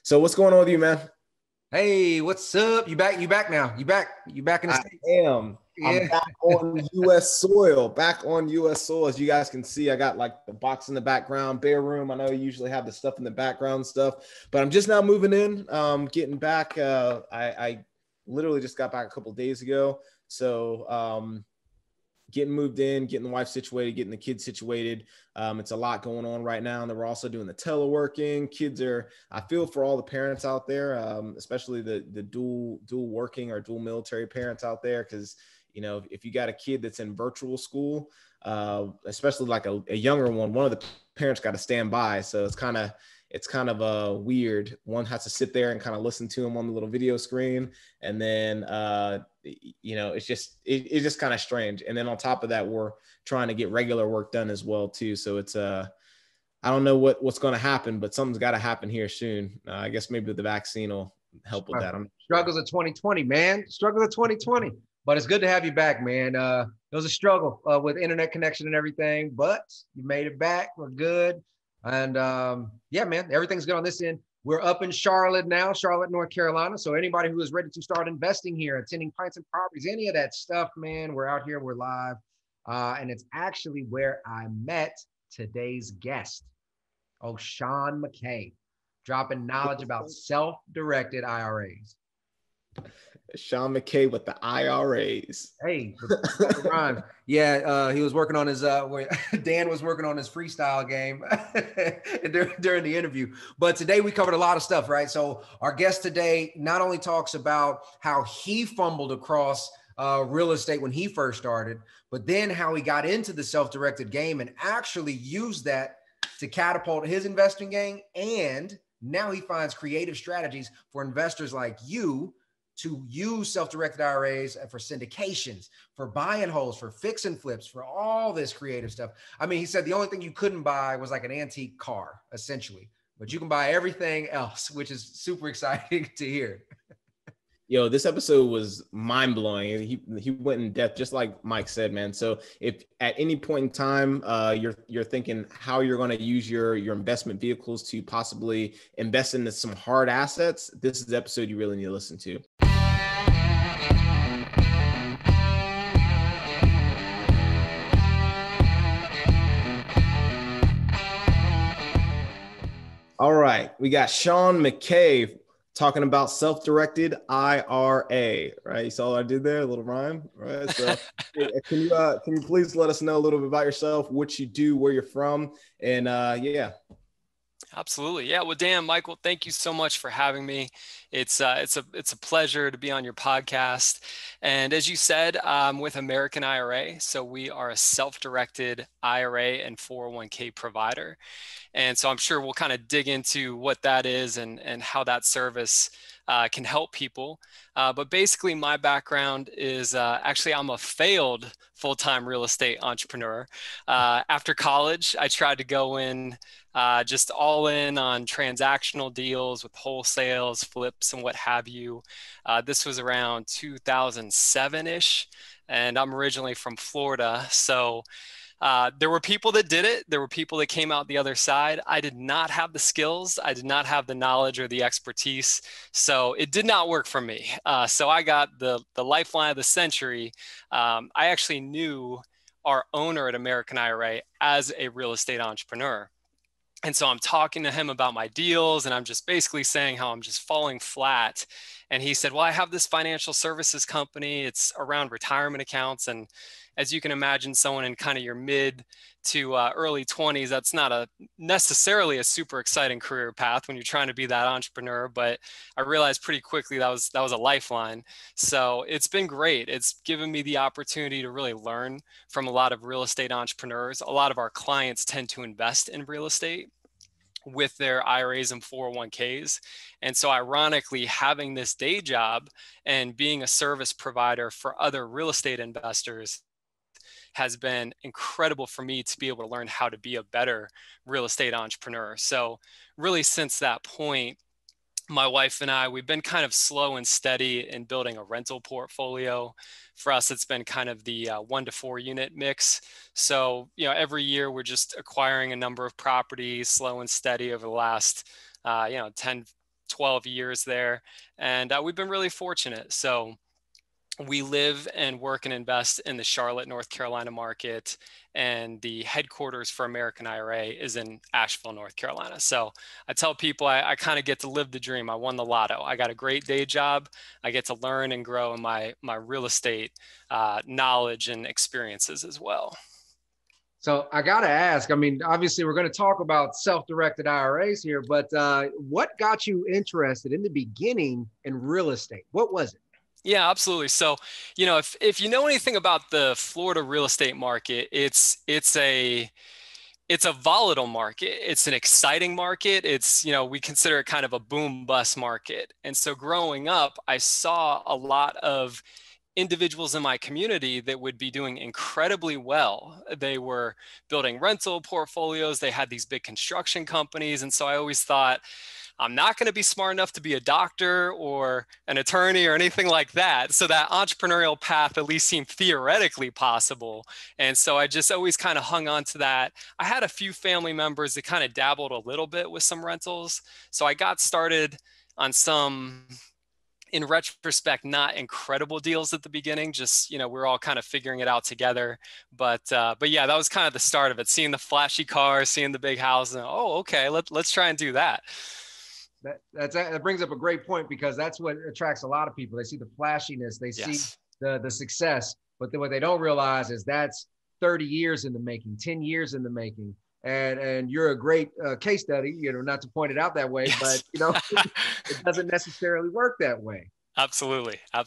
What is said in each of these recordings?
So what's going on with you, man? Hey, what's up? You back now. You back in the I States? am. I'm Yeah. back on U.S. soil. Back on U.S. soil. As you guys can see, I got like the box in the background, bare room. I know you usually have the stuff in the background stuff, but I'm just now moving in, getting back. I literally just got back a couple of days ago. So getting moved in, getting the wife situated, getting the kids situated. It's a lot going on right now. And then we're also doing the teleworking. I feel for all the parents out there, especially the dual working or dual military parents out there. Cause if you got a kid that's in virtual school, especially like a younger one of the parents got to stand by. So it's kind of weird. One has to sit there and kind of listen to him on the little video screen. And then, it's just kind of strange. And then on top of that, we're trying to get regular work done as well too. So it's I don't know what's going to happen, but something's got to happen here soon. I guess maybe the vaccine will help with that. Struggles of 2020, man. Struggles of 2020. But it's good to have you back, man. It was a struggle with internet connection and everything, but you made it back. We're good. And yeah, man, everything's good on this end. We're up in Charlotte now, Charlotte, North Carolina. So anybody who is ready to start investing here, attending pints and properties, any of that stuff, man, we're out here, we're live. And it's actually where I met today's guest. Oh, Sean McKay, dropping knowledge about self-directed IRAs. Sean McKay with the IRAs. Hey, rhyme. Yeah, he was working on his, Dan was working on his freestyle game during the interview. But today we covered a lot of stuff, right? So our guest today not only talks about how he fumbled across real estate when he first started, but then how he got into the self-directed game and actually used that to catapult his investing game. And now he finds creative strategies for investors like you to use self-directed IRAs for syndications, for buy and holds, for fix and flips, for all this creative stuff. I mean, he said the only thing you couldn't buy was like an antique car, essentially, but you can buy everything else, which is super exciting to hear. Yo, this episode was mind-blowing. He went in depth, just like Mike said, man. So if at any point in time you're thinking how you're going to use your investment vehicles to possibly invest into some hard assets, this is the episode you really need to listen to. All right, we got Sean McKay talking about self-directed IRA, right? You saw what I did there, a little rhyme, right? So can you please let us know a little bit about yourself, what you do, where you're from, and yeah. Absolutely. Yeah. Well, Dan, Michael, thank you so much for having me. It's a pleasure to be on your podcast. And as you said, with American IRA, so we are a self-directed IRA and 401k provider. And so I'm sure we'll kind of dig into what that is and how that service can help people. But basically my background is actually I'm a failed full-time real estate entrepreneur. After college, I tried to go in just all in on transactional deals with wholesales, flips, and what have you. This was around 2007-ish, and I'm originally from Florida. So there were people that did it. There were people that came out the other side. I did not have the skills. I did not have the knowledge or the expertise. So it did not work for me. So I got the lifeline of the century. I actually knew our owner at American IRA as a real estate entrepreneur. And so I'm talking to him about my deals, and I'm just basically saying how I'm just falling flat. And he said, well, I have this financial services company. It's around retirement accounts. And as you can imagine, someone in kind of your mid to early 20s, that's not necessarily a super exciting career path when you're trying to be that entrepreneur. But I realized pretty quickly that was a lifeline. So it's been great. It's given me the opportunity to really learn from a lot of real estate entrepreneurs. A lot of our clients tend to invest in real estate with their IRAs and 401ks. And so ironically, having this day job and being a service provider for other real estate investors has been incredible for me to be able to learn how to be a better real estate entrepreneur. So really since that point, my wife and I, we've been kind of slow and steady in building a rental portfolio. For us, it's been kind of the 1 to 4 unit mix. So, every year we're just acquiring a number of properties, slow and steady over the last, 10, 12 years there, and we've been really fortunate. So we live and work and invest in the Charlotte, North Carolina market, and the headquarters for American IRA is in Asheville, North Carolina. So I tell people I kind of get to live the dream. I won the lotto. I got a great day job. I get to learn and grow in my real estate knowledge and experiences as well. So I got to ask, I mean, obviously we're going to talk about self-directed IRAs here, but what got you interested in the beginning in real estate? What was it? Yeah, absolutely. So, if you know anything about the Florida real estate market, it's a volatile market. It's an exciting market. We consider it kind of a boom bust market. And so growing up, I saw a lot of individuals in my community that would be doing incredibly well. They were building rental portfolios. They had these big construction companies. And so I always thought, I'm not going to be smart enough to be a doctor or an attorney or anything like that. So that entrepreneurial path at least seemed theoretically possible. And so I just always kind of hung on to that. I had a few family members that kind of dabbled a little bit with some rentals. So I got started on some, in retrospect, not incredible deals at the beginning. Just, we're all kind of figuring it out together. But yeah, that was kind of the start of it. Seeing the flashy cars, seeing the big house, and okay, let's try and do that. That brings up a great point, because that's what attracts a lot of people. They see the flashiness, they see the success, but then what they don't realize is that's 30 years in the making, 10 years in the making. And you're a great case study, not to point it out that way, but it doesn't necessarily work that way. Absolutely. I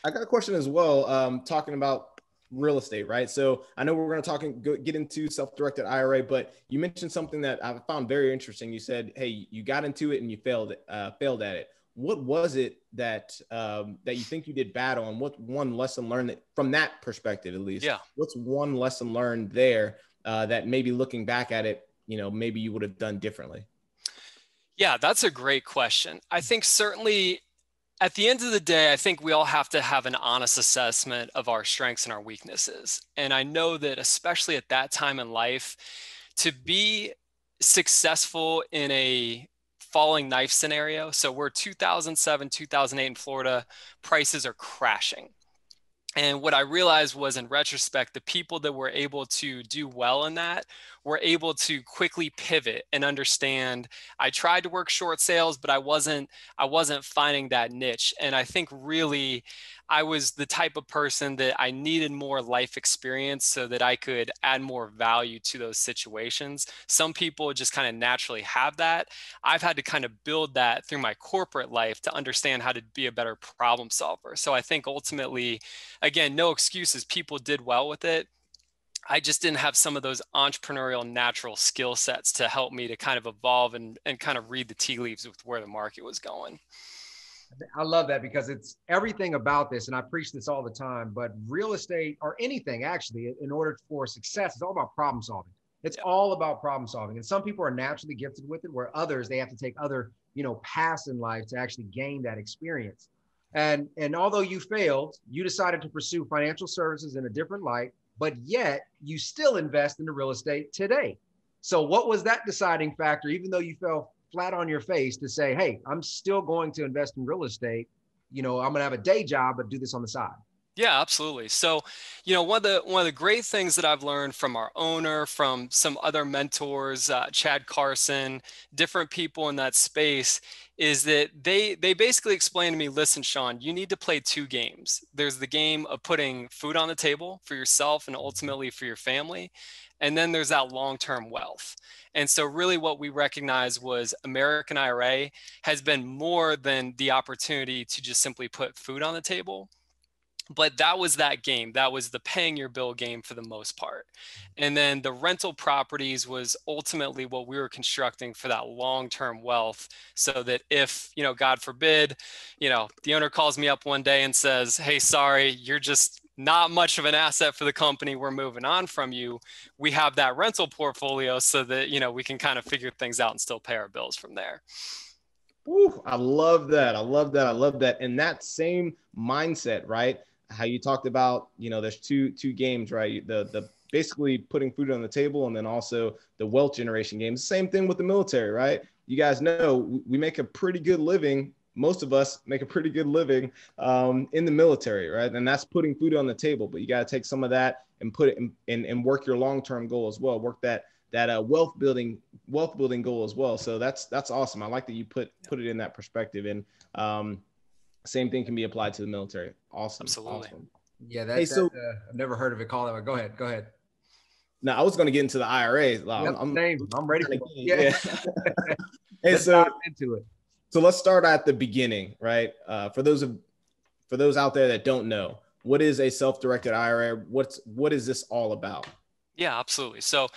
got a question as well. Talking about real estate, right? So I know we're going to get into self-directed IRA, but you mentioned something that I found very interesting. You said, hey, you got into it and you failed at it. What was it that you think you did bad on? What one lesson learned from that perspective, at least? Yeah. What's one lesson learned there that maybe looking back at it, maybe you would have done differently? Yeah, that's a great question. I think certainly at the end of the day, I think we all have to have an honest assessment of our strengths and our weaknesses. And I know that especially at that time in life, to be successful in a falling knife scenario, so we're 2007, 2008 in Florida, prices are crashing. And what I realized was, in retrospect, the people that were able to do well in that were able to quickly pivot and understand. I tried to work short sales, but I wasn't finding that niche. And I think really I was the type of person that I needed more life experience so that I could add more value to those situations. Some people just kind of naturally have that. I've had to kind of build that through my corporate life to understand how to be a better problem solver. So I think ultimately, again, no excuses. People did well with it. I just didn't have some of those entrepreneurial natural skill sets to help me to kind of evolve and kind of read the tea leaves with where the market was going. I love that, because it's everything about this, and I preach this all the time, but real estate, or anything actually, in order for success, it's all about problem solving. It's all about problem solving. And some people are naturally gifted with it, where others, they have to take other, paths in life to actually gain that experience. And although you failed, you decided to pursue financial services in a different light, but yet you still invest in the real estate today. So what was that deciding factor, even though you fell flat on your face, to say, hey, I'm still going to invest in real estate. I'm going to have a day job, but do this on the side? Yeah, absolutely. So, one of the great things that I've learned from our owner, from some other mentors, Chad Carson, different people in that space, is that they basically explained to me, listen, Sean, you need to play two games. There's the game of putting food on the table for yourself and ultimately for your family. And then there's that long-term wealth. And so really what we recognized was American IRA has been more than the opportunity to just simply put food on the table. But that was that game. That was the paying your bill game for the most part. And then the rental properties was ultimately what we were constructing for that long-term wealth, so that if, God forbid, the owner calls me up one day and says, hey, sorry, you're just not much of an asset for the company, we're moving on from you. We have that rental portfolio so that, we can kind of figure things out and still pay our bills from there. Ooh, I love that. I love that. And that same mindset, right? How you talked about, there's two games, right? The basically putting food on the table, and then also the wealth generation games. Same thing with the military, right? you guys know we make a pretty good living. Most of us make a pretty good living in the military, right? And that's putting food on the table. But you got to take some of that and put it in and work your long-term goal as well. Work that wealth building goal as well. So that's awesome. I like that you put it in that perspective. And same thing can be applied to the military. Awesome. Absolutely. Awesome. Yeah, I've never heard of it called that way. Go ahead. Now I was going to get into the IRA. Yep, I'm ready for it. Yeah. Hey, let's dive into it. So let's start at the beginning, right? For those out there that don't know, what is a self-directed IRA? What is this all about? Yeah, absolutely. So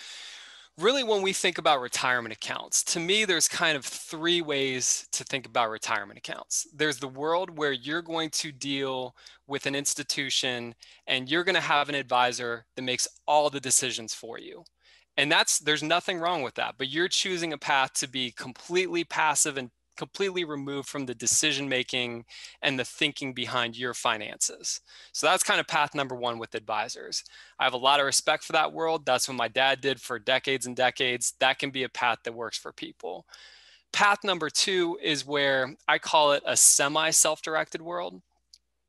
really, when we think about retirement accounts, to me, there's kind of three ways to think about retirement accounts. There's the world where you're going to deal with an institution and you're going to have an advisor that makes all the decisions for you. And there's nothing wrong with that, but you're choosing a path to be completely passive and completely removed from the decision making and the thinking behind your finances. So that's kind of path number one with advisors. I have a lot of respect for that world. That's what my dad did for decades and decades. That can be a path that works for people. Path number two is where I call it a semi-self-directed world,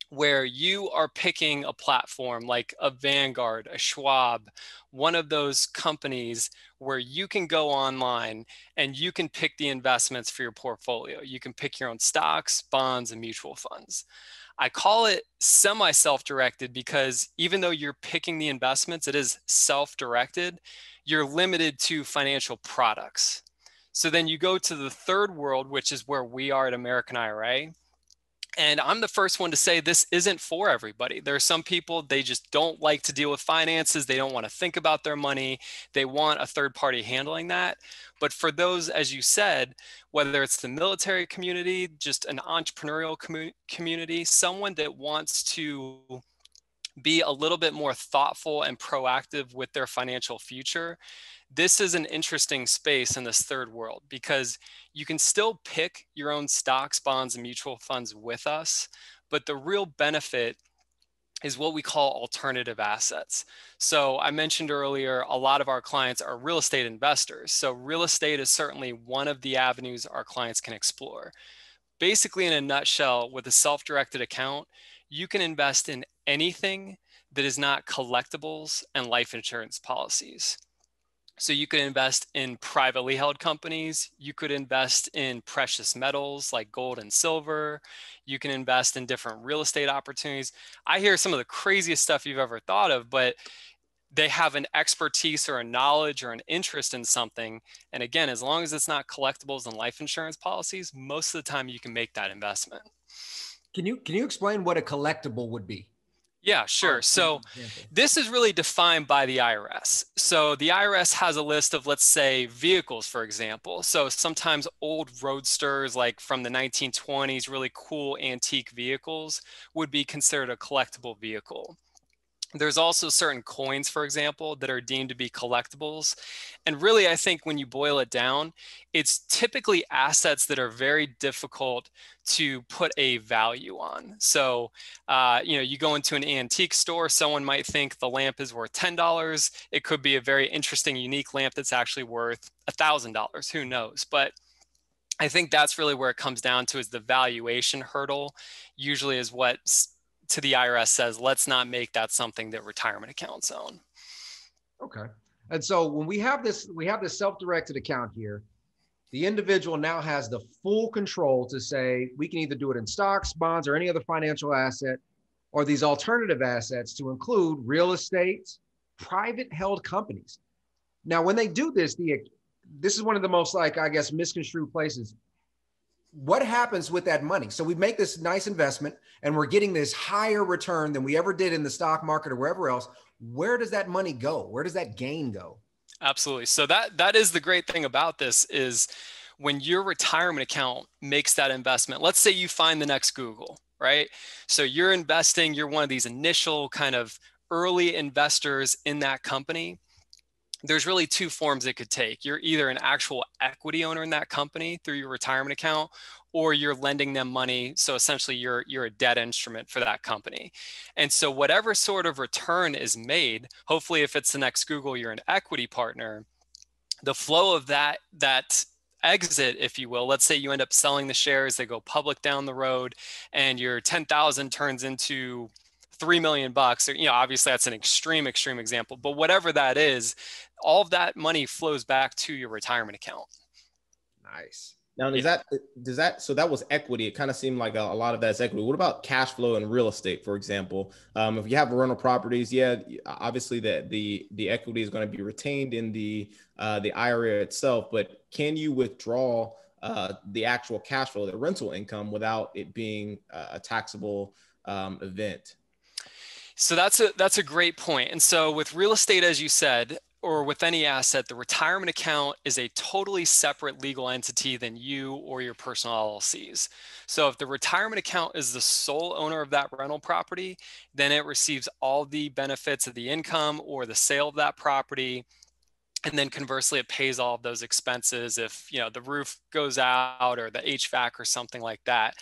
where you are picking a platform like a Vanguard, a Schwab, one of those companies where you can go online and you can pick the investments for your portfolio. You can pick your own stocks, bonds, and mutual funds. I call it semi-self-directed because even though you're picking the investments, it is self-directed, you're limited to financial products. So then you go to the third world, which is where we are at American IRA. And I'm the first one to say this isn't for everybody. There are some people, they just don't like to deal with finances. They don't want to think about their money. They want a third party handling that. But for those, as you said, whether it's the military community, just an entrepreneurial community, someone that wants to be a little bit more thoughtful and proactive with their financial future, this is an interesting space in this third world because you can still pick your own stocks, bonds, and mutual funds with us, but the real benefit is what we call alternative assets. So I mentioned earlier, a lot of our clients are real estate investors. So real estate is certainly one of the avenues our clients can explore. Basically, in a nutshell, with a self-directed account, you can invest in anything that is not collectibles and life insurance policies. So you could invest in privately held companies. You could invest in precious metals like gold and silver. You can invest in different real estate opportunities. I hear some of the craziest stuff you've ever thought of, but they have an expertise or a knowledge or an interest in something. And again, as long as it's not collectibles and life insurance policies, most of the time you can make that investment. Can you explain what a collectible would be? Yeah, sure. So this is really defined by the IRS. So the IRS has a list of, let's say, vehicles, for example. So sometimes old roadsters, like from the 1920s, really cool antique vehicles would be considered a collectible vehicle. There's also certain coins, for example, that are deemed to be collectibles. And really, I think when you boil it down, it's typically assets that are very difficult to put a value on. So, you go into an antique store, someone might think the lamp is worth $10. It could be a very interesting, unique lamp that's actually worth $1,000. Who knows? But I think that's really where it comes down to, is the valuation hurdle usually is what to the IRS says, let's not make that something that retirement accounts own. Okay. And so when we have this self-directed account here, the individual now has the full control to say, we can either do it in stocks, bonds, or any other financial asset, or these alternative assets to include real estate, private held companies. Now, when they do this, this is one of the most, misconstrued places. What happens with that money? So we make this nice investment and we're getting this higher return than we ever did in the stock market or wherever else. Where does that money go? Where does that gain go? Absolutely. So that is the great thing about this, is when your retirement account makes that investment, let's say you find the next Google, right? So you're investing, you're one of these initial kind of early investors in that company. There's really two forms it could take. You're either an actual equity owner in that company through your retirement account, or you're lending them money. So essentially you're a debt instrument for that company. And so whatever sort of return is made, hopefully if it's the next Google, you're an equity partner, the flow of that exit, if you will, let's say you end up selling the shares, they go public down the road, and your 10,000 turns into $3 million bucks, or, obviously that's an extreme example, but whatever that is, all of that money flows back to your retirement account. Nice. Now, so that was equity. It kind of seemed like a lot of that's equity. What about cash flow and real estate, for example? If you have rental properties, obviously the equity is going to be retained in the IRA itself, but can you withdraw the actual cash flow, the rental income, without it being a taxable event? So that's a great point. And so with real estate, as you said, or with any asset, the retirement account is a totally separate legal entity than you or your personal LLCs. So if the retirement account is the sole owner of that rental property, then it receives all the benefits of the income or the sale of that property. And then conversely, it pays all of those expenses if, the roof goes out or the HVAC or something like that.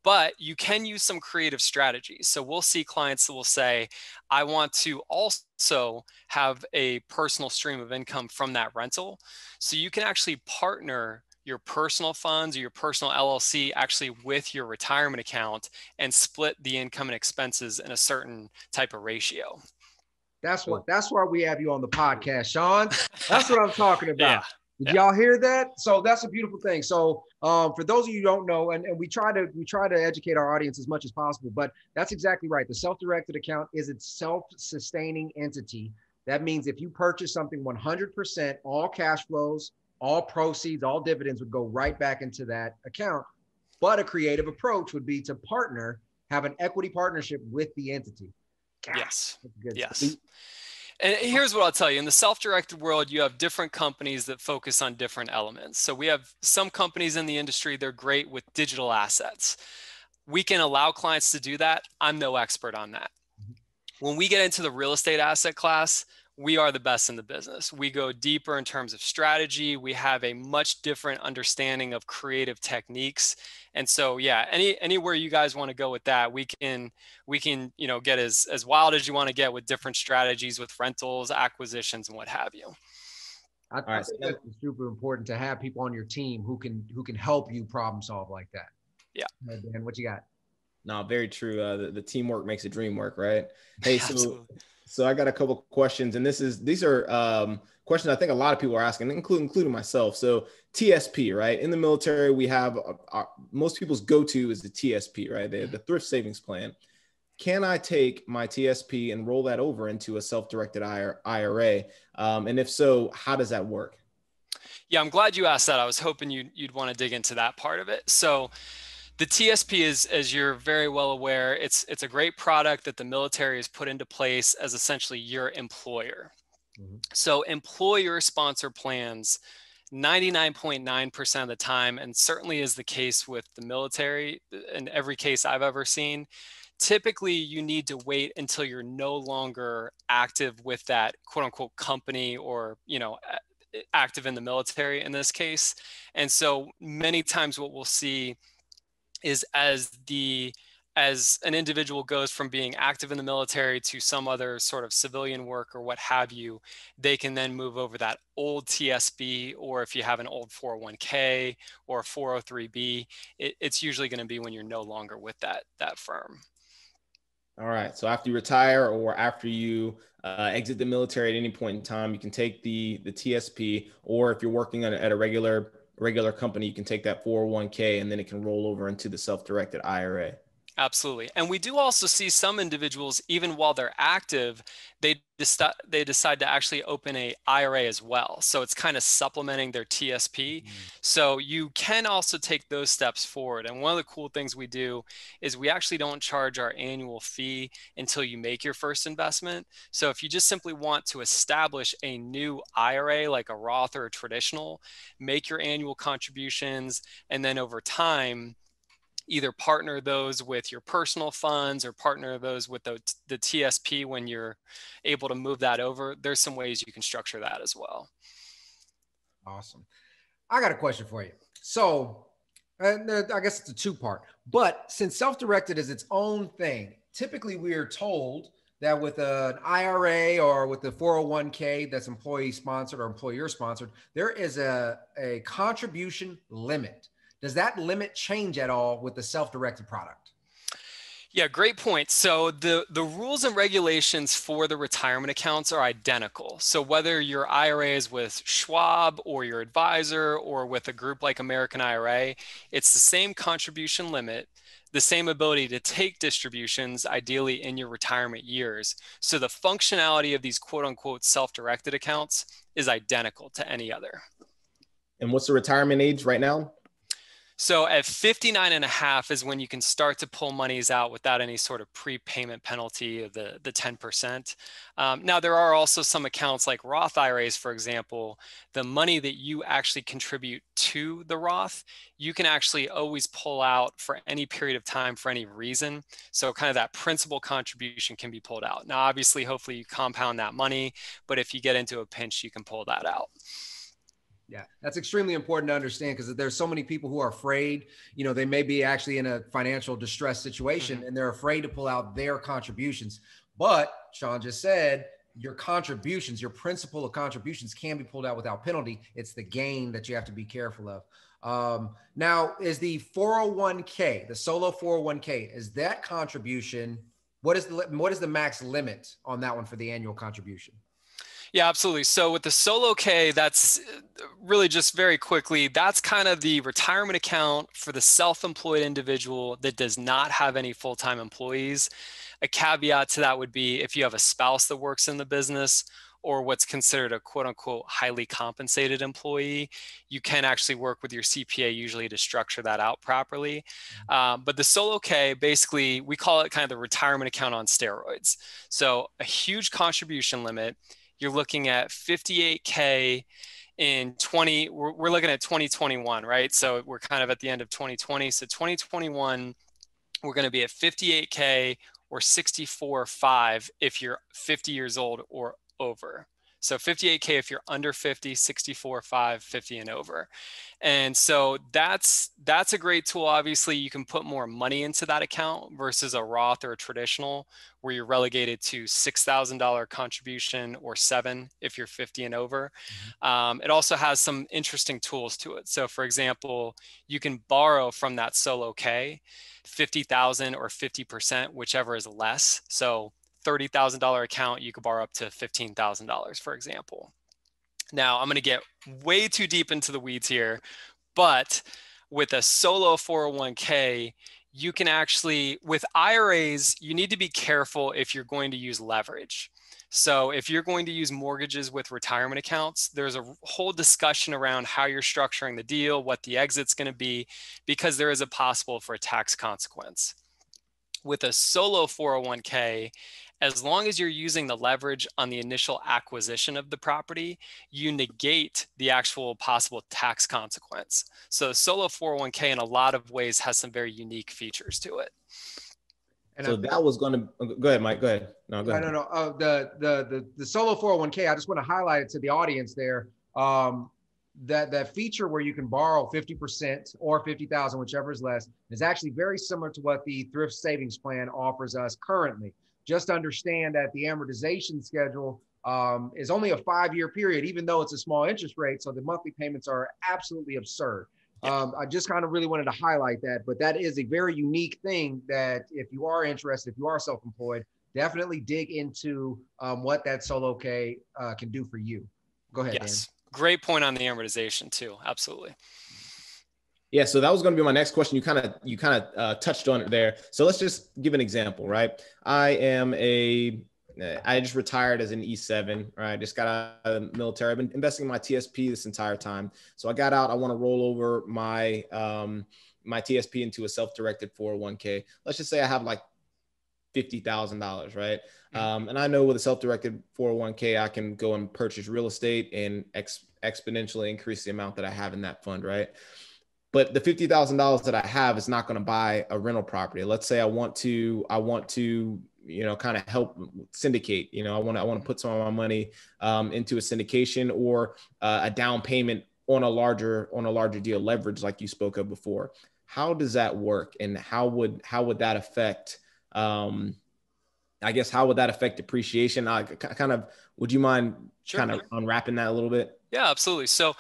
But you can use some creative strategies. So we'll see clients that will say, I want to also have a personal stream of income from that rental. So you can actually partner your personal funds or your personal LLC actually with your retirement account and split the income and expenses in a certain type of ratio. That's why we have you on the podcast, Sean. That's what I'm talking about. Yeah. Did y'all hear that? So that's a beautiful thing. So for those of you who don't know, and we try to educate our audience as much as possible, but that's exactly right. The self-directed account is its self-sustaining entity. That means if you purchase something 100%, all cash flows, all proceeds, all dividends would go right back into that account. But a creative approach would be to have an equity partnership with the entity. Yes. Yes. Stuff. And here's what I'll tell you. In the self-directed world, you have different companies that focus on different elements. So we have some companies in the industry, they're great with digital assets. We can allow clients to do that. I'm no expert on that. When we get into the real estate asset class, we are the best in the business. We go deeper in terms of strategy. We have a much different understanding of creative techniques. And so, anywhere you guys want to go with that, we can, get as wild as you want to get with different strategies with rentals, acquisitions, and what have you. I think that's super important to have people on your team who can help you problem solve like that. Yeah. Dan, what you got? No, very true. The teamwork makes the dream work, right? Hey, so I got a couple of questions, and these are questions I think a lot of people are asking, including myself. So TSP, right? In the military, we have most people's go-to is the TSP, right? The thrift savings plan. Can I take my TSP and roll that over into a self-directed IRA? And if so, how does that work? Yeah, I'm glad you asked that. I was hoping you'd want to dig into that part of it. So the TSP is, as you're very well aware, it's a great product that the military has put into place as essentially your employer. Mm-hmm. So employer sponsor plans, 99.9% of the time, and certainly is the case with the military in every case I've ever seen, typically you need to wait until you're no longer active with that quote unquote company or, active in the military in this case. And so many times what we'll see is as an individual goes from being active in the military to some other sort of civilian work or what have you, they can then move over that old TSB, or if you have an old 401k or 403b, it's usually going to be when you're no longer with that firm. All right. So after you retire or after you exit the military at any point in time, you can take the TSP, or if you're working at a regular company, you can take that 401k and then it can roll over into the self-directed IRA. Absolutely. And we do also see some individuals, even while they're active, they decide to actually open a IRA as well. So it's kind of supplementing their TSP. So you can also take those steps forward. And one of the cool things we do is we actually don't charge our annual fee until you make your first investment. So if you just simply want to establish a new IRA, like a Roth or a traditional, make your annual contributions, and then over time, either partner those with your personal funds or partner those with the TSP when you're able to move that over. There's some ways you can structure that as well. Awesome. I got a question for you. So I guess it's a two-part, but since self-directed is its own thing, typically we are told that with an IRA or with the 401k that's employee sponsored or employer sponsored, there is a contribution limit. Does that limit change at all with the self-directed product? Yeah, great point. So the rules and regulations for the retirement accounts are identical. So whether your IRA is with Schwab or your advisor or with a group like American IRA, it's the same contribution limit, the same ability to take distributions, ideally in your retirement years. So the functionality of these quote unquote self-directed accounts is identical to any other. And what's the retirement age right now? So at 59 and a half is when you can start to pull monies out without any sort of prepayment penalty of the 10%. Now, there are also some accounts like Roth IRAs, for example, the money that you actually contribute to the Roth, you can actually always pull out for any period of time for any reason. So kind of that principal contribution can be pulled out. Now, obviously, hopefully you compound that money, but if you get into a pinch, you can pull that out. Yeah, that's extremely important to understand because there's so many people who are afraid, they may be actually in a financial distress situation and they're afraid to pull out their contributions. But Sean just said your contributions, your principal of contributions can be pulled out without penalty. It's the gain that you have to be careful of. Now, is the 401k, the solo 401k, is that contribution, what is the max limit on that one for the annual contribution? Yeah, absolutely. So with the solo K, that's really just very quickly, that's kind of the retirement account for the self-employed individual that does not have any full-time employees. A caveat to that would be if you have a spouse that works in the business or what's considered a quote unquote highly compensated employee, you can actually work with your CPA usually to structure that out properly. But the solo K, basically, we call it kind of the retirement account on steroids. So a huge contribution limit. You're looking at 58K in we're looking at 2021, right? So we're kind of at the end of 2020. So 2021, we're going to be at 58K or 64.5 if you're 50 years old or over. So 58K if you're under 50, 64.5, 50 and over. And so that's a great tool. Obviously, you can put more money into that account versus a Roth or a traditional where you're relegated to $6,000 contribution or $7,000 if you're 50 and over. It also has some interesting tools to it. So for example, you can borrow from that solo K, 50,000 or 50%, whichever is less. So $30,000 account, you could borrow up to $15,000, for example. Now, I'm going to get way too deep into the weeds here, but with a solo 401k, you can actually, with IRAs, you need to be careful if you're going to use leverage. So if you're going to use mortgages with retirement accounts, there's a whole discussion around how you're structuring the deal, what the exit's going to be, because there is a possible for a tax consequence. With a solo 401k, as long as you're using the leverage on the initial acquisition of the property, you negate the actual possible tax consequence. So solo 401k in a lot of ways has some very unique features to it. And so that was going to go ahead, Mike. Go ahead. No, go ahead. No. The solo 401k, I just want to highlight it to the audience there. That feature where you can borrow 50% or 50,000, whichever is less, is actually very similar to what the thrift savings plan offers us currently. Just understand that the amortization schedule is only a 5-year period, even though it's a small interest rate. So the monthly payments are absolutely absurd. I just kind of really wanted to highlight that, but that is a very unique thing that if you are interested, if you are self-employed, definitely dig into what that solo K can do for you. Go ahead, Yes. Dan. Great point on the amortization too. Absolutely. Yeah, so that was going to be my next question. You kind of touched on it there. So let's just give an example, right? I just retired as an E7, right? I just got out of the military. I've been investing in my TSP this entire time. So I got out. I want to roll over my my TSP into a self-directed 401k. Let's just say I have like $50,000, right? And I know with a self-directed 401k, I can go and purchase real estate and exponentially increase the amount that I have in that fund, right? But the $50,000 that I have is not going to buy a rental property. Let's say I want to, kind of help syndicate. I want to put some of my money into a syndication or a down payment on a larger deal, leverage like you spoke of before. How does that work, and how would that affect I guess, how would that affect depreciation? Would you mind Sure. kind of unwrapping that a little bit? Yeah, absolutely. So,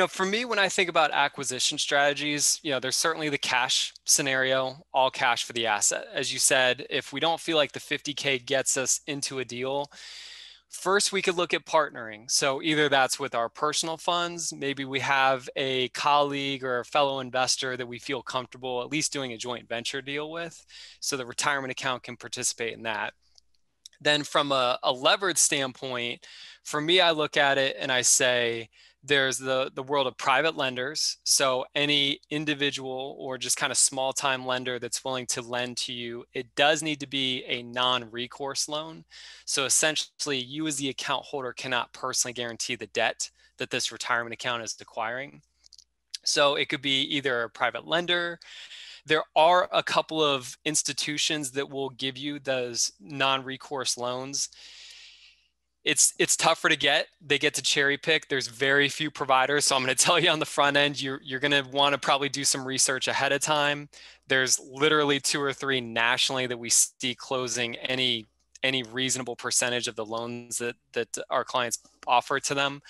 for me, when I think about acquisition strategies, there's certainly the cash scenario, all cash for the asset. As you said, if we don't feel like the 50K gets us into a deal, first we could look at partnering. So either that's with our personal funds, maybe we have a colleague or a fellow investor that we feel comfortable at least doing a joint venture deal with, so the retirement account can participate in that. Then from a levered standpoint, for me, I look at it and I say, there's the world of private lenders. So any individual or just kind of small time lender that's willing to lend to you, it does need to be a non-recourse loan. So essentially, you as the account holder cannot personally guarantee the debt that this retirement account is acquiring. So it could be either a private lender. There are a couple of institutions that will give you those non-recourse loans. It's tougher to get. They get to cherry pick. There's very few providers. So I'm going to tell you on the front end, you're going to want to probably do some research ahead of time. There's literally 2 or 3 nationally that we see closing any reasonable percentage of the loans that our clients offer to them.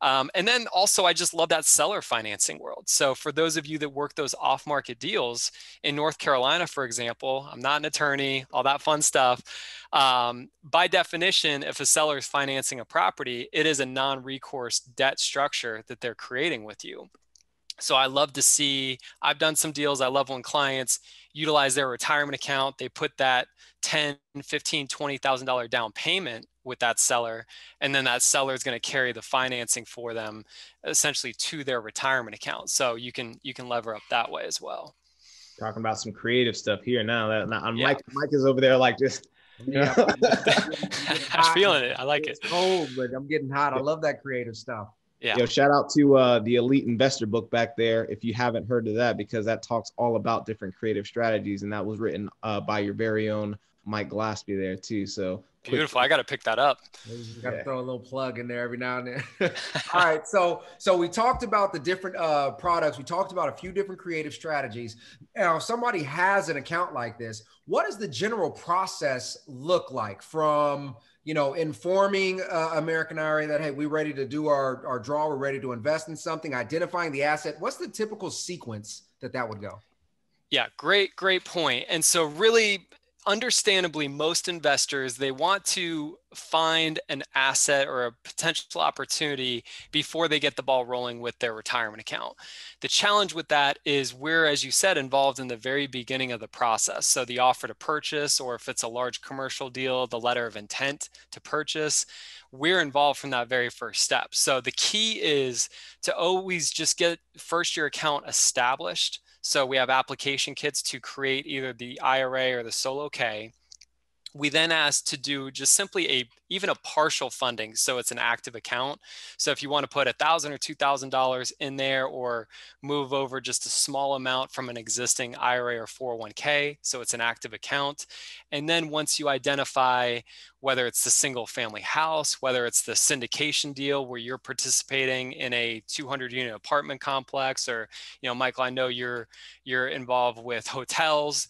And then also, I just love that seller financing world. So for those of you that work those off-market deals in North Carolina, for example, I'm not an attorney, all that fun stuff. By definition, if a seller is financing a property, it is a non-recourse debt structure that they're creating with you. So I love to see, I've done some deals. I love when clients utilize their retirement account. They put that $10, $15, $20,000 down payment with that seller. And then that seller is going to carry the financing for them essentially to their retirement account. So you can lever up that way as well. Talking about some creative stuff here now. Yeah. Mike is over there like just. Yeah, I'm feeling it. I like it. It's cold, but I'm getting hot. I love that creative stuff. Yeah. Shout out to the Elite Investor book back there, if you haven't heard of that, because that talks all about different creative strategies, and that was written by your very own Mike Glaspie there too. So beautiful. I got to pick that up. You got to throw a little plug in there every now and then. All right. So we talked about the different products. We talked about a few different creative strategies. Now, if somebody has an account like this, what does the general process look like from, informing American IRA that, hey, we're ready to do our draw, we're ready to invest in something, identifying the asset? What's the typical sequence that would go? Yeah, great point. And so really, understandably, most investors, they want to find an asset or a potential opportunity before they get the ball rolling with their retirement account. The challenge with that is we're, as you said, involved in the very beginning of the process. So the offer to purchase, or if it's a large commercial deal, the letter of intent to purchase, we're involved from that very first step. So the key is to always just get first your account established. So we have application kits to create either the IRA or the solo K. We then ask to do just simply even a partial funding. So it's an active account. So if you want to put $1,000 or $2,000 in there, or move over just a small amount from an existing IRA or 401k, so it's an active account. And then once you identify whether it's the single family house, whether it's the syndication deal where you're participating in a 200 unit apartment complex, or, Michael, I know you're involved with hotels,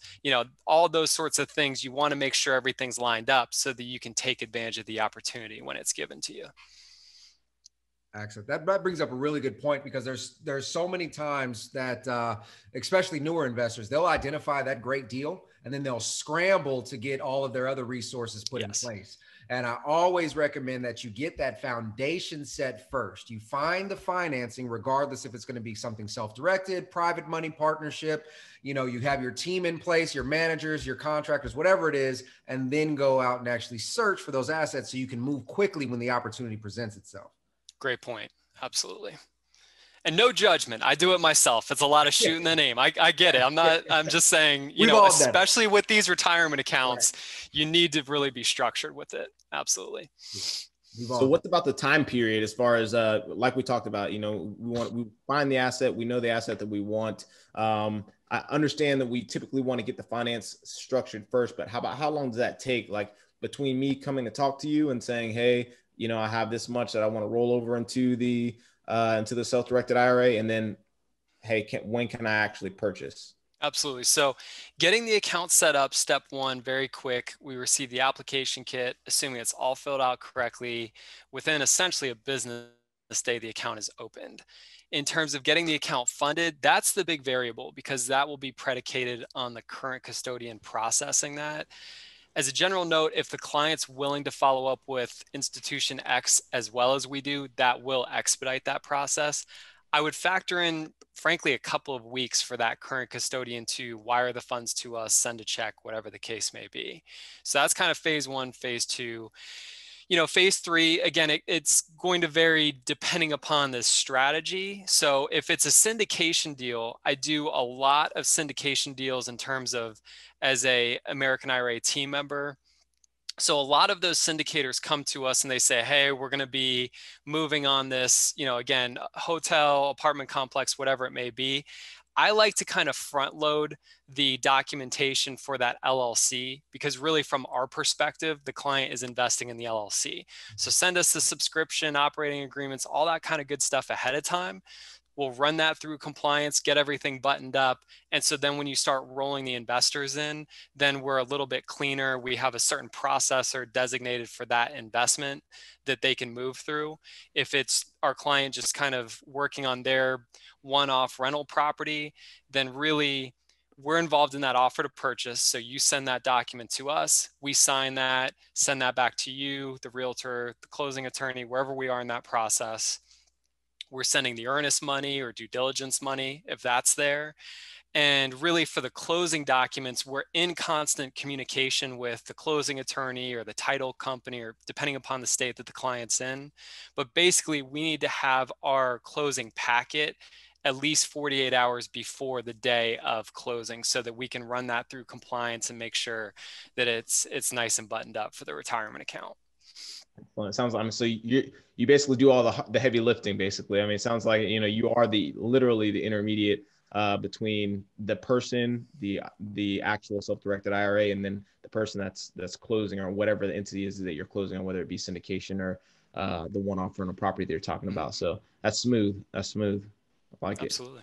all those sorts of things, you want to make sure everything's lined up so that you can take advantage of the opportunity when it's given to you. Excellent. That brings up a really good point, because there's so many times that, especially newer investors, they'll identify that great deal and then they'll scramble to get all of their other resources put in place. And I always recommend that you get that foundation set first. You find the financing, regardless if it's going to be something self-directed, private money partnership, you have your team in place, your managers, your contractors, whatever it is, and then go out and actually search for those assets so you can move quickly when the opportunity presents itself. Great point. Absolutely. And no judgment. I do it myself. It's a lot of shooting the name. I get it. I'm just saying, especially with these retirement accounts, you need to really be structured with it. Absolutely. So what about the time period, as far as, like we talked about, we find the asset, we know the asset that we want. I understand that we typically want to get the finance structured first, but how long does that take? Like between me coming to talk to you and saying, hey, I have this much that I want to roll over into the Self Directed IRA, and then, hey, when can I actually purchase? Absolutely. So getting the account set up, step one, very quick. We receive the application kit, assuming it's all filled out correctly. Within essentially a business day, the account is opened. In terms of getting the account funded, that's the big variable because that will be predicated on the current custodian processing that. As a general note, if the client's willing to follow up with institution X as well as we do, that will expedite that process. I would factor in, frankly, a couple of weeks for that current custodian to wire the funds to us, send a check, whatever the case may be. So that's kind of phase one. Phase two, phase three, again, it's going to vary depending upon the strategy. So if it's a syndication deal, I do a lot of syndication deals in terms of as a American IRA team member. So a lot of those syndicators come to us and they say, hey, we're going to be moving on this, again, hotel, apartment complex, whatever it may be. I like to kind of front load the documentation for that LLC because really from our perspective, the client is investing in the LLC. So send us the subscription, operating agreements, all that kind of good stuff ahead of time. We'll run that through compliance, get everything buttoned up. And so then when you start rolling the investors in, then we're a little bit cleaner. We have a certain processor designated for that investment that they can move through. If it's our client just kind of working on their one-off rental property, then really we're involved in that offer to purchase. So you send that document to us, we sign that, send that back to you, the realtor, the closing attorney, wherever we are in that process. We're sending the earnest money or due diligence money if that's there. And really for the closing documents, we're in constant communication with the closing attorney or the title company, or depending upon the state that the client's in. But basically we need to have our closing packet at least 48 hours before the day of closing so that we can run that through compliance and make sure that it's nice and buttoned up for the retirement account. Well, it sounds like, so you basically do all the heavy lifting, basically. I mean, it sounds like, you are literally the intermediate between the person, the actual self-directed IRA, and then the person that's closing, or whatever the entity is that you're closing on, whether it be syndication or the one-off rental property that you're talking about. So that's smooth. That's smooth. I like Absolutely.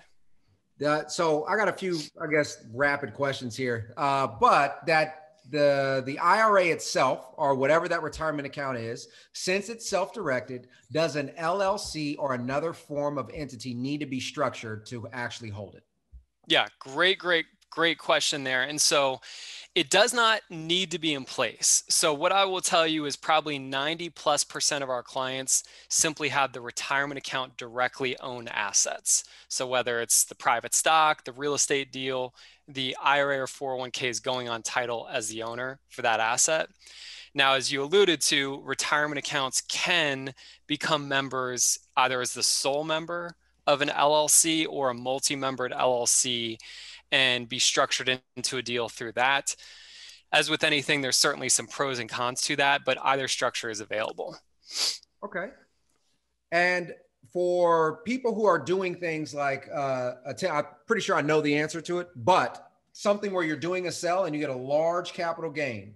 it. So I got a few, I guess, rapid questions here, but that the IRA itself, or whatever that retirement account is, since it's self-directed, does an LLC or another form of entity need to be structured to actually hold it? Yeah, great question there. And so it does not need to be in place. So what I will tell you is probably 90+% of our clients simply have the retirement account directly own assets. So whether it's the private stock, the real estate deal, the IRA or 401k is going on title as the owner for that asset. Now, as you alluded to, retirement accounts can become members either as the sole member of an LLC or a multi-membered LLC and be structured into a deal through that. As with anything, there's certainly some pros and cons to that, but either structure is available. Okay. And for people who are doing things like, I'm pretty sure I know the answer to it, but something where you're doing a sell and you get a large capital gain.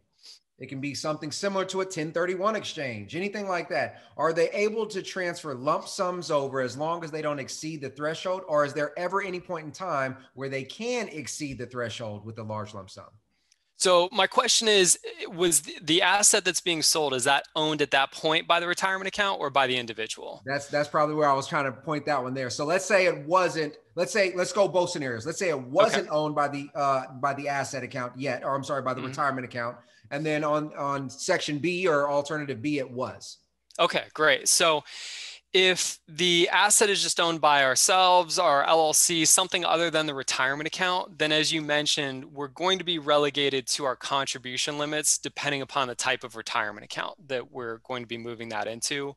It can be something similar to a 1031 exchange, anything like that. Are they able to transfer lump sums over as long as they don't exceed the threshold? Or is there ever any point in time where they can exceed the threshold with a large lump sum? So my question is, was the asset that's being sold, is that owned at that point by the retirement account or by the individual? That's probably where I was trying to point that one there. So let's say it wasn't, let's go both scenarios. Let's say it wasn't owned by the asset account yet, or I'm sorry, by the retirement account. And then on section B or alternative B, it was. Okay, great. So if the asset is just owned by ourselves, our LLC, something other than the retirement account, then as you mentioned, we're going to be relegated to our contribution limits depending upon the type of retirement account that we're going to be moving that into.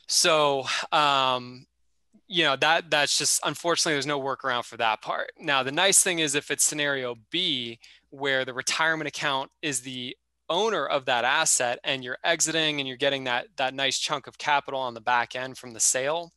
So, that's just, unfortunately, there's no workaround for that part. Now, the nice thing is if it's scenario B, where the retirement account is the owner of that asset and you're exiting and you're getting that nice chunk of capital on the back end from the sale.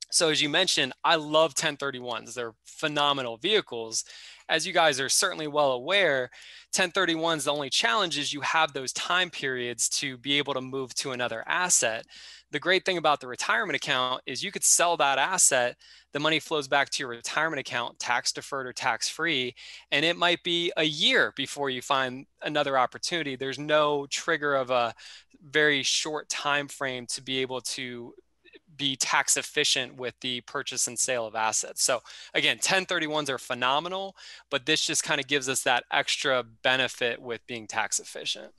So as you mentioned, I love 1031s. They're phenomenal vehicles. as you guys are certainly well aware, 1031s, the only challenge is you have those time periods to be able to move to another asset. The great thing about the retirement account is you could sell that asset, the money flows back to your retirement account, tax deferred or tax free, and it might be a year before you find another opportunity. There's no trigger of a very short time frame to be able to be tax efficient with the purchase and sale of assets. So again, 1031s are phenomenal, but this just kind of gives us that extra benefit with being tax efficient.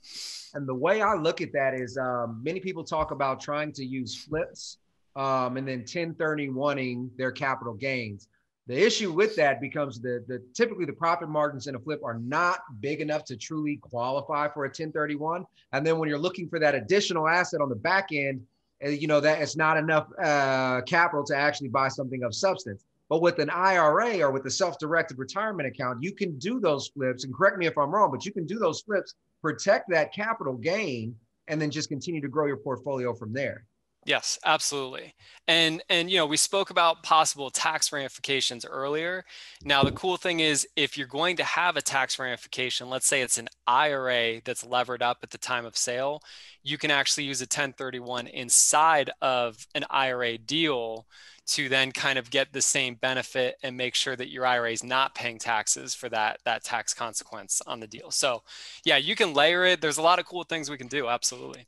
And the way I look at that is many people talk about trying to use flips and then 1031ing their capital gains. The issue with that becomes typically the profit margins in a flip are not big enough to truly qualify for a 1031. And then when you're looking for that additional asset on the back end, that it's not enough capital to actually buy something of substance. But with an IRA or with a self-directed retirement account, you can do those flips, and correct me if I'm wrong, but you can do those flips, protect that capital gain, and then just continue to grow your portfolio from there. Yes, absolutely. And we spoke about possible tax ramifications earlier. Now, the cool thing is if you're going to have a tax ramification, let's say it's an IRA that's levered up at the time of sale, you can actually use a 1031 inside of an IRA deal to then kind of get the same benefit and make sure that your IRA is not paying taxes for that tax consequence on the deal. So yeah, you can layer it. There's a lot of cool things we can do. Absolutely.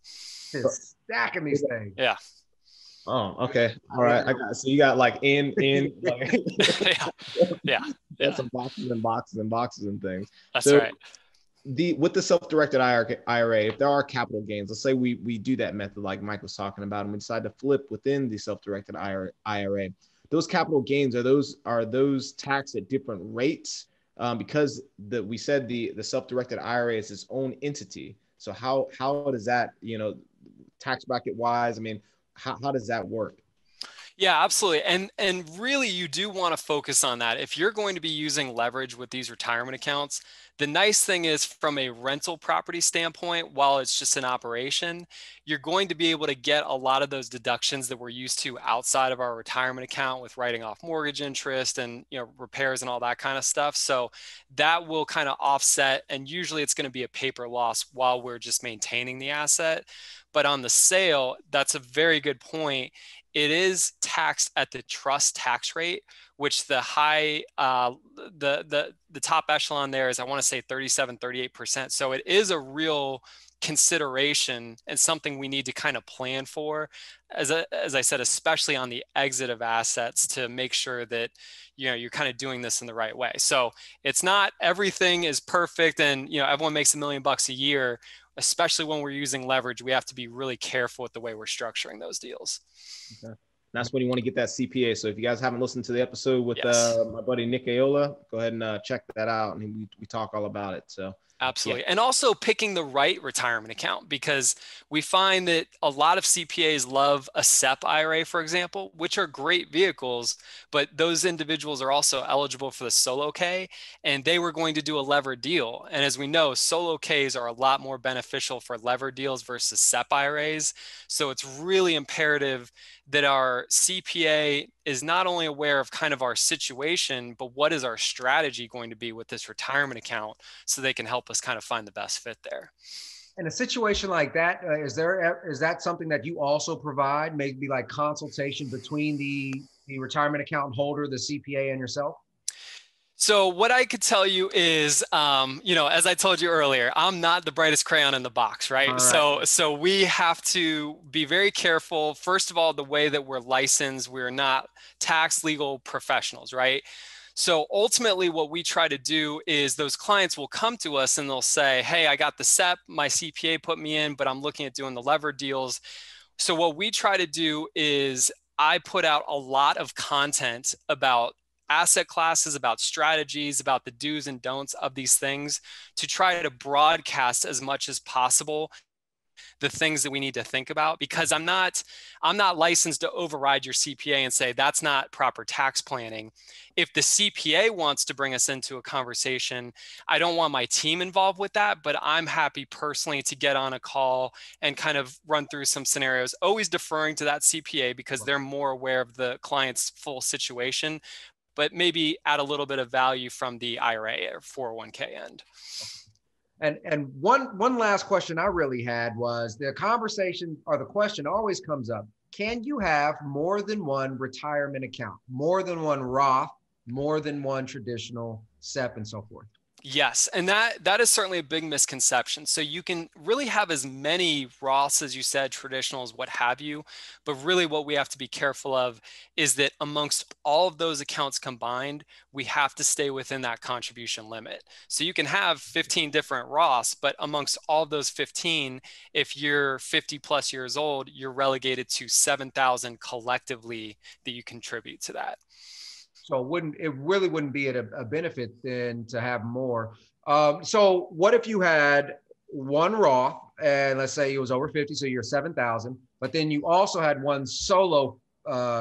Just stacking these things. Yeah. Oh, okay. All right. So you got like like yeah. Some boxes and boxes and boxes and things. That's right. With the self-directed IRA, if there are capital gains, let's say we do that method like Mike was talking about, and we decide to flip within the self-directed IRA, those capital gains, are those taxed at different rates? Because we said the self-directed IRA is its own entity. So how does that, tax bracket wise, I mean, how does that work? Yeah, absolutely. And really, you do want to focus on that. If you're going to be using leverage with these retirement accounts, the nice thing is from a rental property standpoint, while it's just an operation, you're going to be able to get a lot of those deductions that we're used to outside of our retirement account with writing off mortgage interest and repairs and all that kind of stuff. So that will kind of offset, and usually it's going to be a paper loss while we're just maintaining the asset. But on the sale, that's a very good point. It is taxed at the trust tax rate, which the top echelon there is, I want to say 37-38%. So it is a real consideration and something we need to kind of plan for, as I said, especially on the exit of assets, to make sure that you're kind of doing this in the right way. So it's not everything is perfect and everyone makes $1 million a year. Especially when we're using leverage, we have to be really careful with the way we're structuring those deals. Okay. That's when you want to get that CPA. So if you guys haven't listened to the episode with my buddy Nick Aola, go ahead and check that out. And we talk all about it. So absolutely. Yeah. And also picking the right retirement account, because we find that a lot of CPAs love a SEP IRA, for example, which are great vehicles, but those individuals are also eligible for the solo K, and they were going to do a levered deal. And as we know, solo Ks are a lot more beneficial for levered deals versus SEP IRAs. So it's really imperative that our CPA is not only aware of kind of our situation, but what is our strategy going to be with this retirement account, so they can help us kind of find the best fit there. In a situation like that, is that something that you also provide, maybe like consultation between the retirement account holder, the CPA, and yourself? So what I could tell you is, as I told you earlier, I'm not the brightest crayon in the box, right? So we have to be very careful. First of all, the way that we're licensed, we're not tax legal professionals, right? So ultimately what we try to do is those clients will come to us and they'll say, hey, I got the SEP, my CPA put me in, but I'm looking at doing the levered deals. So what we try to do is I put out a lot of content about asset classes, about strategies, about the do's and don'ts of these things, to try to broadcast as much as possible the things that we need to think about, because I'm not licensed to override your CPA and say that's not proper tax planning. If the CPA wants to bring us into a conversation, I don't want my team involved with that, but I'm happy personally to get on a call and kind of run through some scenarios, always deferring to that CPA because they're more aware of the client's full situation. but maybe add a little bit of value from the IRA or 401k end. And one last question I really had was the conversation or the question always comes up. Can you have more than one retirement account, more than one Roth, more than one traditional SEP and so forth? Yes. And that is certainly a big misconception. So you can really have as many Roths, as you said, traditionals, what have you. But really what we have to be careful of is that amongst all of those accounts combined, we have to stay within that contribution limit. So you can have 15 different Roths, but amongst all of those 15, if you're 50 plus years old, you're relegated to 7,000 collectively that you contribute to that. So it really wouldn't be a benefit then to have more. So what if you had one Roth and let's say it was over 50, so you're 7,000, but then you also had one solo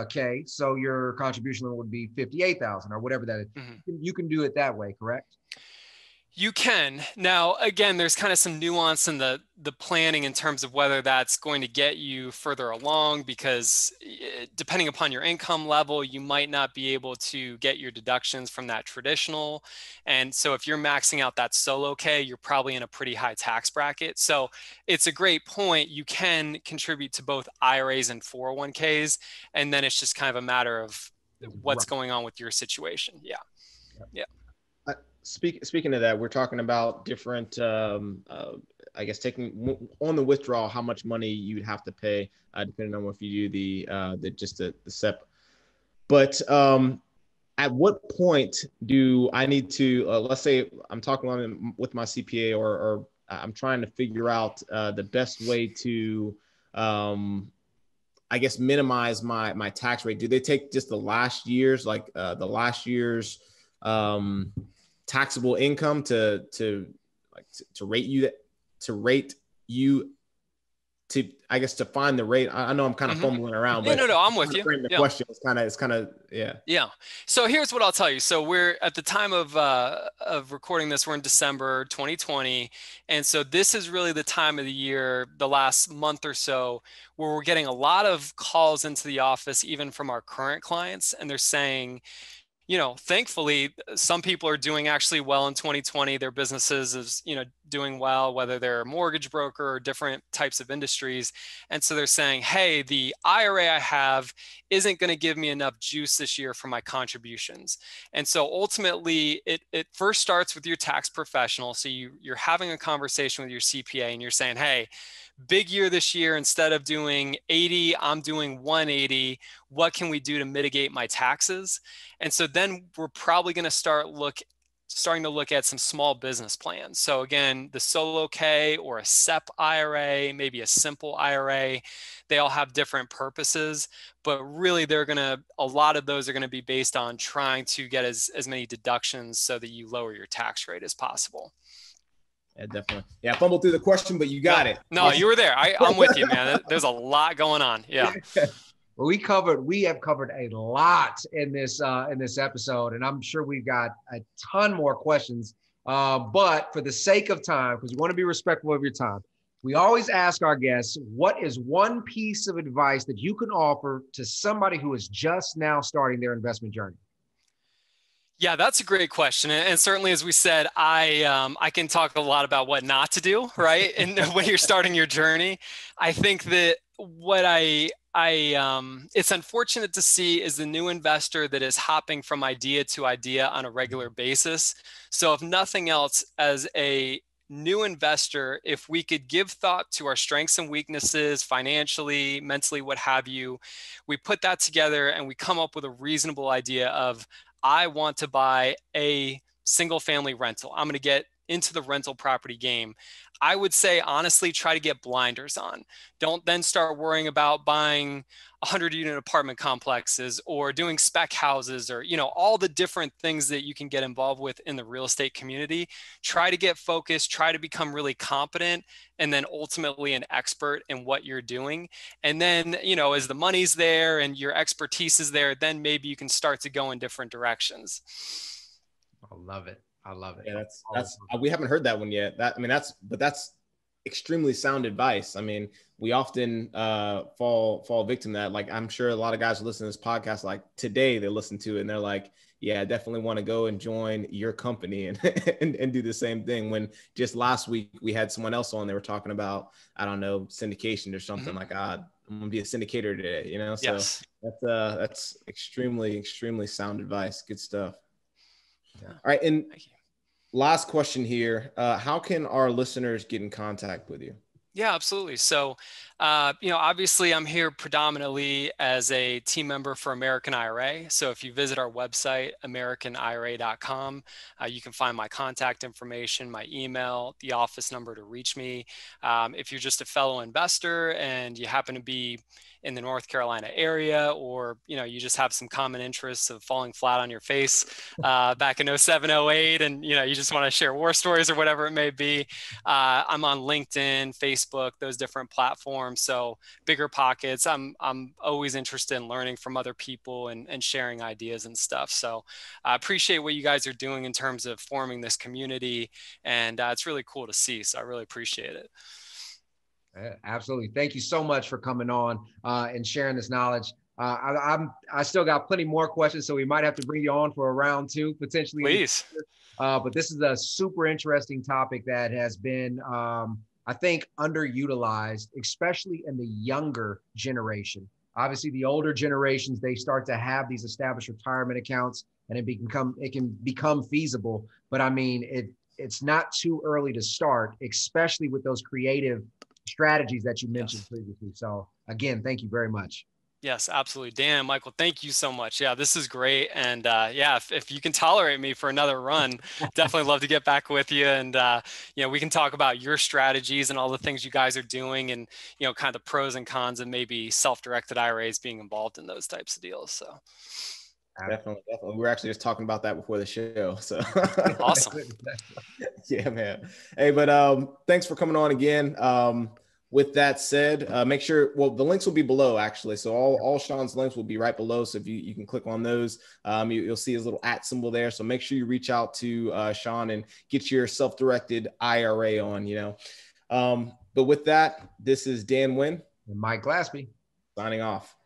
K, so your contribution limit would be 58,000 or whatever that is. Mm-hmm. You can do it that way, correct? You can. Now, again, there's kind of some nuance in the planning in terms of whether that's going to get you further along, because depending upon your income level, you might not be able to get your deductions from that traditional. And so if you're maxing out that solo K, you're probably in a pretty high tax bracket. So it's a great point. You can contribute to both IRAs and 401ks. And then it's just kind of a matter of what's going on with your situation. Yeah. Yeah. Speaking of that, we're talking about different, I guess, taking on the withdrawal, how much money you'd have to pay, depending on if you do the SEP. But at what point do I need to, let's say I'm talking with my CPA or I'm trying to figure out the best way to, I guess, minimize my tax rate. Do they take just the last year's, taxable income to rate you to I guess to find the rate? I know I'm kind of fumbling around, but no, I'm with you. The question is kind of yeah. So here's what I'll tell you. So we're at the time of recording this, we're in December 2020, and so this is really the time of the year, the last month or so, where we're getting a lot of calls into the office, even from our current clients, and they're saying, thankfully, some people are doing actually well in 2020. Their businesses is, doing well, whether they're a mortgage broker or different types of industries. And so they're saying, hey, the IRA I have isn't going to give me enough juice this year for my contributions. And so ultimately, it first starts with your tax professional. So you're having a conversation with your CPA and you're saying, hey, big year this year, instead of doing 80, I'm doing 180. What can we do to mitigate my taxes? And so then we're probably going to starting to look at some small business plans. So again, the solo K or a SEP IRA, maybe a simple IRA, they all have different purposes, but really a lot of those are going to be based on trying to get as many deductions so that you lower your tax rate as possible. Yeah, definitely. Yeah, I fumbled through the question, but you got it. No, you were there. I'm with you, man. There's a lot going on. Yeah. Well, we have covered a lot in this episode, and I'm sure we've got a ton more questions. But for the sake of time, because we want to be respectful of your time, we always ask our guests, what is one piece of advice that you can offer to somebody who is just now starting their investment journey? Yeah, that's a great question. And certainly, as we said, I can talk a lot about what not to do, right? And when you're starting your journey, I think that what it's unfortunate to see is the new investor that is hopping from idea to idea on a regular basis. So if nothing else, as a new investor, if we could give thought to our strengths and weaknesses financially, mentally, what have you, we put that together and we come up with a reasonable idea of, I want to buy a single family rental. I'm going to get into the rental property game. I would say, honestly, try to get blinders on. Don't then start worrying about buying 100-unit apartment complexes or doing spec houses or, all the different things that you can get involved with in the real estate community. Try to get focused, try to become really competent, and then ultimately an expert in what you're doing. And then, as the money's there and your expertise is there, then maybe you can start to go in different directions. I love it. Yeah, that's we haven't heard that one yet. That's extremely sound advice. I mean, we often fall victim to that. Like, I'm sure a lot of guys who listen to this podcast, like today they listen to it and they're like, yeah, I definitely want to go and join your company and, and do the same thing. When just last week we had someone else on, they were talking about, I don't know, syndication or something like, I'm gonna be a syndicator today, you know? So Yes. that's extremely, extremely sound advice. Good stuff. Yeah. All right. And Thank you. last question here. How can our listeners get in contact with you? Yeah, absolutely. So, obviously I'm here predominantly as a team member for American IRA. So if you visit our website, americanira.com, you can find my contact information, my email, the office number to reach me. If you're just a fellow investor and you happen to be in the North Carolina area, or, you just have some common interests of falling flat on your face back in 07, 08, and, you just want to share war stories or whatever it may be. I'm on LinkedIn, Facebook, those different platforms. So Bigger Pockets. I'm always interested in learning from other people and sharing ideas and stuff. So I appreciate what you guys are doing in terms of forming this community, and it's really cool to see. So I really appreciate it. Absolutely. Thank you so much for coming on and sharing this knowledge. I still got plenty more questions, so we might have to bring you on for a round two potentially. Please. But this is a super interesting topic that has been, I think, underutilized, especially in the younger generation. Obviously, the older generations, they start to have these established retirement accounts, and it can become feasible. But I mean, it's not too early to start, especially with those creative strategies that you mentioned previously. So again, thank you very much. Yes, absolutely. Dan and Michael, thank you so much. Yeah, this is great. And if you can tolerate me for another run, definitely love to get back with you. And, we can talk about your strategies and all the things you guys are doing and, kind of the pros and cons of maybe self-directed IRAs being involved in those types of deals. So definitely. We were actually just talking about that before the show. So awesome. Yeah, man. Hey, but thanks for coming on again. With that said, make sure, the links will be below actually. So all Sean's links will be right below. So if you can click on those, you'll see his little @ symbol there. So make sure you reach out to Sean and get your self-directed IRA on, But with that, this is Dan Wynn and Mike Glaspie signing off.